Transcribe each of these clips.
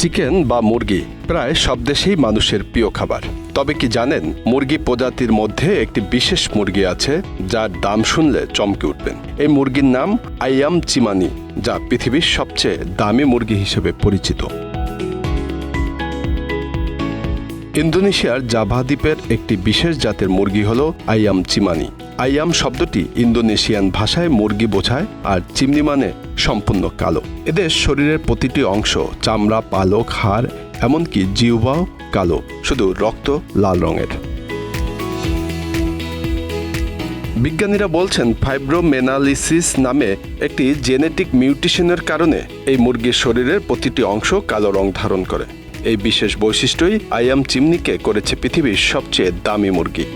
Chicken বা মুরগি প্রায় সব দেশেই মানুষের প্রিয় খাবার। তবে কি জানেন, মুরগি প্রজাতির মধ্যে একটি বিশেষ মুরগি আছে যার দাম শুনলে চমকে উঠবেন। এই মুরগির নাম আইয়াম চিমানি, যা পৃথিবীর সবচেয়ে দামি মুরগি হিসেবে পরিচিত। ইন্দোনেশিয়ার জাভা দ্বীপের একটি বিশেষ জাতের মুরগি হল আইয়াম চিমানি। আইয়াম শব্দটি ইন্দোনেশিয়ান ভাষায় মুরগি বোঝায়, আর চিমনি মানে সম্পূর্ণ কালো। এদের শরীরের প্রতিটি অংশ, চামড়া, পালক, হাড়, এমনকি জিহ্বাও কালো, শুধু রক্ত লাল রঙের। বিজ্ঞানীরা বলছেন ফাইব্রোমেনালিসিস নামে একটি জেনেটিক মিউটেশনের কারণে এই মুরগির শরীরের প্রতিটি অংশ কালো রং ধারণ করে। এই বিশেষ বৈশিষ্ট্যই আইয়াম চিমনিকে করেছে পৃথিবীর সবচেয়ে দামি মুরগি।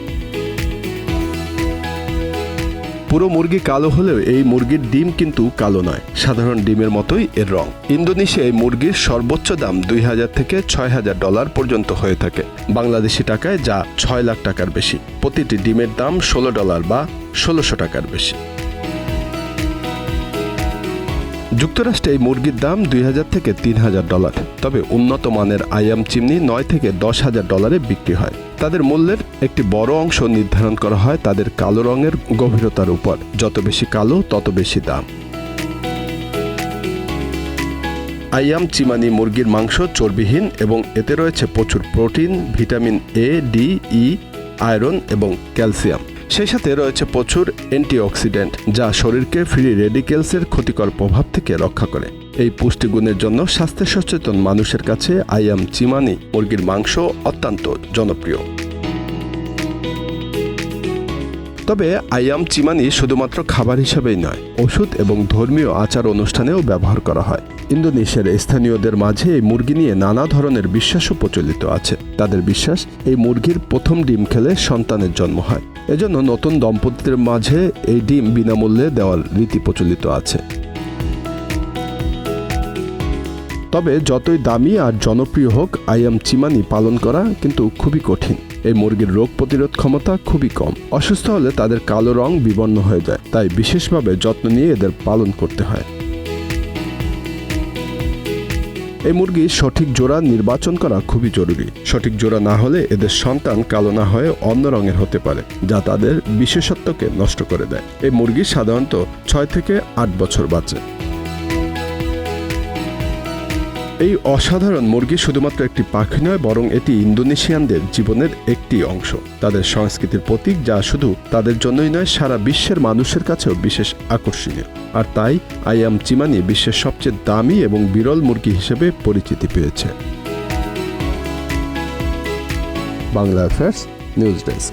পুরো মুরগি কালো হলেও এই মুরগির ডিম কিন্তু কালো নয়, সাধারণ ডিমের মতোই এর রং। ইন্দোনেশিয়ায় মুরগির সর্বোচ্চ দাম $2000 থেকে $6000 পর্যন্ত হয়ে থাকে, বাংলাদেশি টাকায় যা 6 লাখ টাকার বেশি। প্রতিটি ডিমের দাম $16 বা 1600 টাকার বেশি। যুক্তরাষ্ট্রে এই মুরগির দাম $2000 থেকে $3000, তবে উন্নত মানের আইয়াম চিমনি $9,000 থেকে $10,000 বিক্রি হয়। তাদের মূল্যের একটি বড় অংশ নির্ধারণ করা হয় তাদের কালো রঙের গভীরতার উপর। যত বেশি কালো তত বেশি দাম। আইয়াম চিমানি মুরগির মাংস চর্বিহীন এবং এতে রয়েছে প্রচুর protein, vitamin A, D, E, iron এবং ক্যালসিয়াম। সেই সাথে রয়েছে প্রচুর অ্যান্টিঅক্সিডেন্ট, যা শরীরকে ফ্রি রেডিকেলসের ক্ষতিকর প্রভাব থেকে রক্ষা করে। এই পুষ্টিগুণের জন্য স্বাস্থ্য সচেতন মানুষের কাছে আইয়াম চিমানি মুরগির মাংস অত্যন্ত জনপ্রিয়। তবে আইয়াম চিমানি শুধুমাত্র খাবার হিসেবেই নয়, ওষুধ এবং ধর্মীয় আচার অনুষ্ঠানেও ব্যবহার করা হয়। ইন্দোনেশিয়ার স্থানীয়দের মাঝে এই মুরগি নিয়ে নানা ধরনের বিশ্বাসও প্রচলিত আছে। তাদের বিশ্বাস, এই মুরগির প্রথম ডিম খেলে সন্তানের জন্ম হয়, এজন্য নতুন দম্পতিদের মাঝে এই ডিম বিনামূল্যে দেওয়ার রীতি প্রচলিত আছে। তবে যতই দামি আর জনপ্রিয় হোক, আইয়াম চিমানি পালন করা কিন্তু খুবই কঠিন। এই মুরগির রোগ প্রতিরোধ ক্ষমতা খুবই কম। অসুস্থ হলে তাদের কালো রং বিবর্ণ হয়ে যায়, তাই বিশেষভাবে যত্ন নিয়ে এদের পালন করতে হয়। এই মুরগির সঠিক জোড়া নির্বাচন করা খুবই জরুরি। সঠিক জোড়া না হলে এদের সন্তান কালো না হয়ে অন্য রঙের হতে পারে, যা তাদের বিশেষত্বকে নষ্ট করে দেয়। এই মুরগি সাধারণত 6 থেকে 8 বছর বাঁচে। এই অসাধারণ মুরগি শুধুমাত্র একটি পাখি নয়, বরং এটি ইন্দোনেশিয়ানদের জীবনের একটি অংশ, তাদের সংস্কৃতির প্রতীক, যা শুধু তাদের জন্যই নয়, সারা বিশ্বের মানুষের কাছেও বিশেষ আকর্ষণীয়। আর তাই আইয়াম চিমানি বিশ্বের সবচেয়ে দামি এবং বিরল মুরগি হিসেবে পরিচিতি পেয়েছে। Bangla affairs news desk.